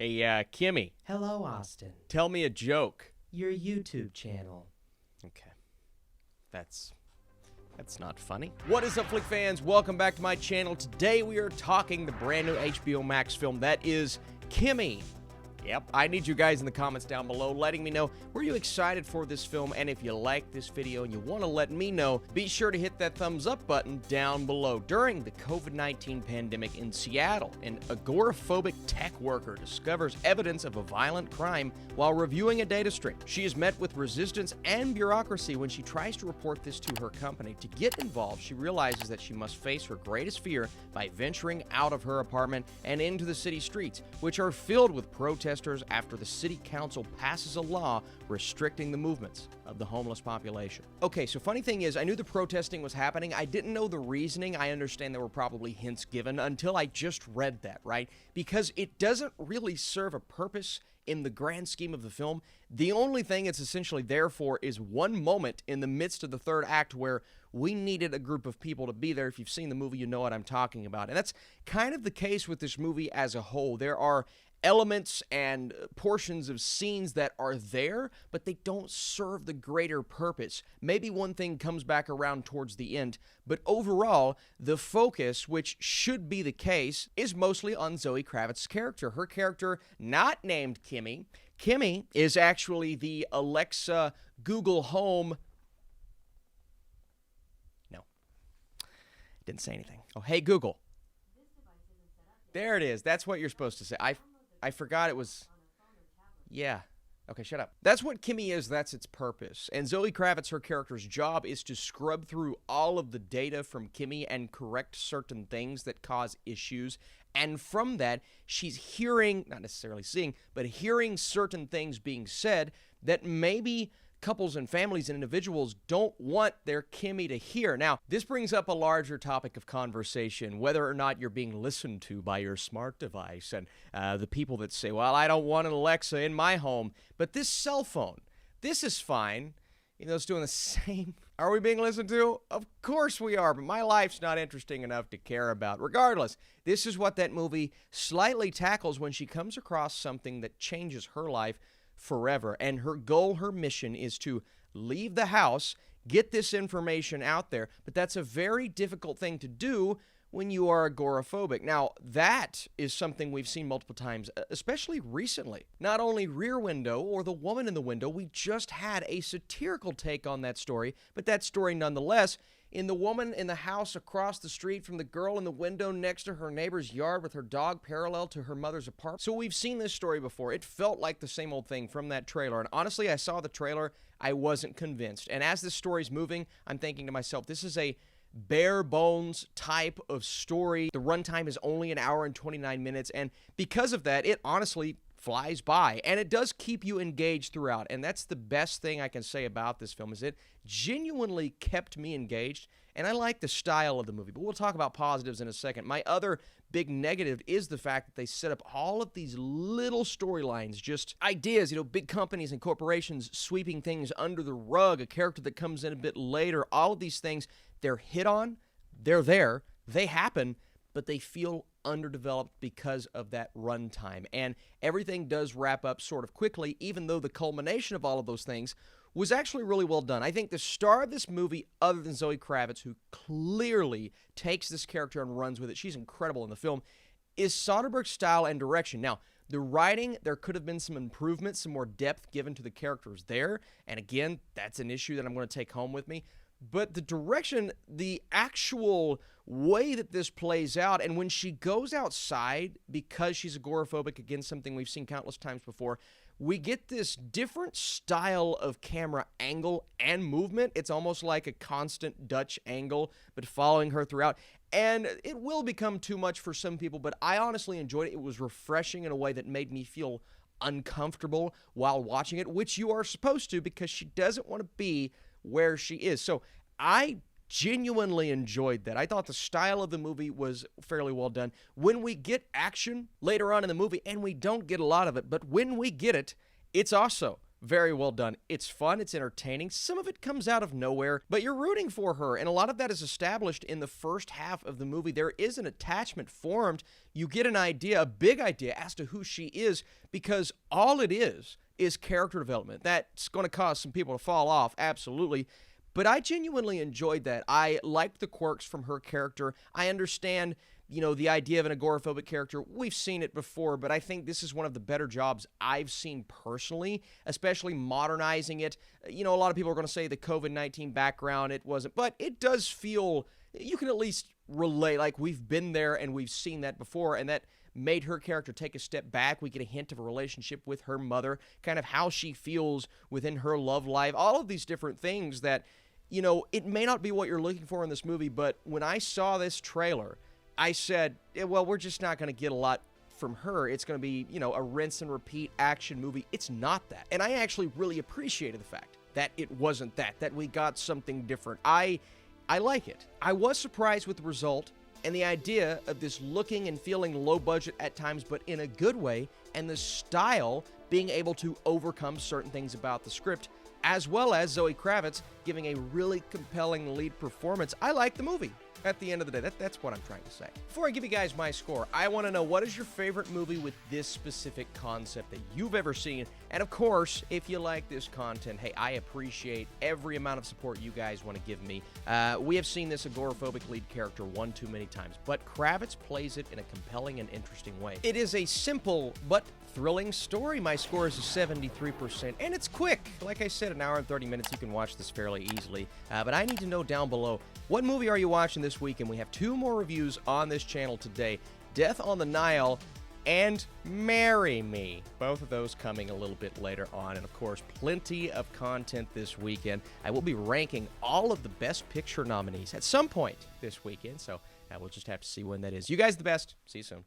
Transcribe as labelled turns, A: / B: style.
A: Hey, Kimi,
B: Hello, Austin.
A: tell me a joke.
B: Your YouTube channel.
A: Okay. That's not funny. What is up, Flick fans? Welcome back to my channel. Today we are talking the brand new HBO Max film that is Kimi. Yep, I need you guys in the comments down below letting me know, were you excited for this film? And if you like this video and you want to let me know, be sure to hit that thumbs up button down below. During the COVID-19 pandemic in Seattle, an agoraphobic tech worker discovers evidence of a violent crime while reviewing a data stream. She is met with resistance and bureaucracy when she tries to report this to her company. To get involved, she realizes that she must face her greatest fear by venturing out of her apartment and into the city streets, which are filled with protesters after the city council passes a law restricting the movements of the homeless population. Okay, so funny thing is, I knew the protesting was happening. I didn't know the reasoning. I understand there were probably hints given until I just read that, right? Because it doesn't really serve a purpose in the grand scheme of the film. The only thing it's essentially there for is one moment in the midst of the third act where we needed a group of people to be there. If you've seen the movie, you know what I'm talking about. And that's kind of the case with this movie as a whole. There are elements and portions of scenes that are there, but they don't serve the greater purpose. Maybe one thing comes back around towards the end, but overall, the focus, which should be the case, is mostly on Zoe Kravitz's character. Her character, not named Kimi. Kimi is actually the Alexa Google Home. No, didn't say anything. Oh, hey Google. There it is. That's what you're supposed to say. I forgot it was, yeah. Okay, shut up. That's what Kimi is. That's its purpose. And Zoe Kravitz, her character's job is to scrub through all of the data from Kimi and correct certain things that cause issues. And from that, she's hearing, not necessarily seeing, but hearing certain things being said that maybe couples and families and individuals don't want their Kimi to hear. Now, this brings up a larger topic of conversation, whether or not you're being listened to by your smart device and the people that say, well, I don't want an Alexa in my home, but this cell phone, this is fine. You know, it's doing the same. Are we being listened to? Of course we are, but my life's not interesting enough to care about. Regardless, this is what that movie slightly tackles when she comes across something that changes her life forever. And her goal, her mission is to leave the house, get this information out there. But that's a very difficult thing to do when you are agoraphobic. Now, that is something we've seen multiple times, especially recently. Not only Rear Window or The Woman in the Window, we just had a satirical take on that story, but that story nonetheless, in The Woman in the House across the street from the girl in the window next to her neighbor's yard with her dog parallel to her mother's apartment. So we've seen this story before. It felt like the same old thing from that trailer. And honestly, I saw the trailer, I wasn't convinced. And as this story's moving, I'm thinking to myself, this is a bare bones type of story. The runtime is only an hour and 29 minutes. And because of that, it honestly flies by, and it does keep you engaged throughout. And that's the best thing I can say about this film, is it genuinely kept me engaged, and I like the style of the movie. But we'll talk about positives in a second. My other big negative is the fact that they set up all of these little storylines, just ideas, you know, big companies and corporations sweeping things under the rug, a character that comes in a bit later, all of these things, they're hit on, they're there, they happen, but they feel underdeveloped because of that runtime. And everything does wrap up sort of quickly, even though the culmination of all of those things was actually really well done. I think the star of this movie, other than Zoe Kravitz, who clearly takes this character and runs with it, she's incredible in the film, is Soderbergh's style and direction. Now, the writing, there could have been some improvements, some more depth given to the characters there. And again, that's an issue that I'm going to take home with me. But the direction, the actual way that this plays out, and when she goes outside because she's agoraphobic, again, something we've seen countless times before, we get this different style of camera angle and movement. It's almost like a constant Dutch angle, but following her throughout. And it will become too much for some people, but I honestly enjoyed it. It was refreshing in a way that made me feel uncomfortable while watching it, which you are supposed to, because she doesn't want to be where she is. So I genuinely enjoyed that. I thought the style of the movie was fairly well done. When we get action later on in the movie, and we don't get a lot of it, but when we get it, it's also Very well done. It's fun, it's entertaining. Some of it comes out of nowhere, but you're rooting for her, and a lot of that is established in the first half of the movie. There is an attachment formed. You get an idea, a big idea, as to who she is, because all it is character development. That's going to cause some people to fall off, absolutely. But I genuinely enjoyed that. I liked the quirks from her character. I understand, the idea of an agoraphobic character. We've seen it before, but I think this is one of the better jobs I've seen personally, especially modernizing it. A lot of people are going to say the COVID-19 background, it wasn't, but it does feel, you can at least relate, like we've been there and we've seen that before, and that made her character take a step back. We get a hint of a relationship with her mother, kind of how she feels within her love life, all of these different things that, it may not be what you're looking for in this movie, but when I saw this trailer, I said, well, we're just not going to get a lot from her. It's going to be, a rinse and repeat action movie. It's not that. And I actually really appreciated the fact that it wasn't that we got something different. I like it. I was surprised with the result and the idea of this looking and feeling low budget at times, but in a good way, and the style being able to overcome certain things about the script, as well as Zoe Kravitz giving a really compelling lead performance. I like the movie. At the end of the day, that's what I'm trying to say. Before I give you guys my score, I want to know, what is your favorite movie with this specific concept that you've ever seen? And of course, if you like this content, hey, I appreciate every amount of support you guys want to give me. We have seen this agoraphobic lead character one too many times, but Kravitz plays it in a compelling and interesting way. It is a simple but thrilling story. My score is a 73%, and it's quick. Like I said, an hour and 30 minutes, you can watch this fairly easily. But I need to know down below, what movie are you watching this week? And we have 2 more reviews on this channel today. Death on the Nile and Marry Me. Both of those coming a little bit later on. And of course, plenty of content this weekend. I will be ranking all of the Best Picture nominees at some point this weekend. So we'll just have to see when that is. You guys the best. See you soon.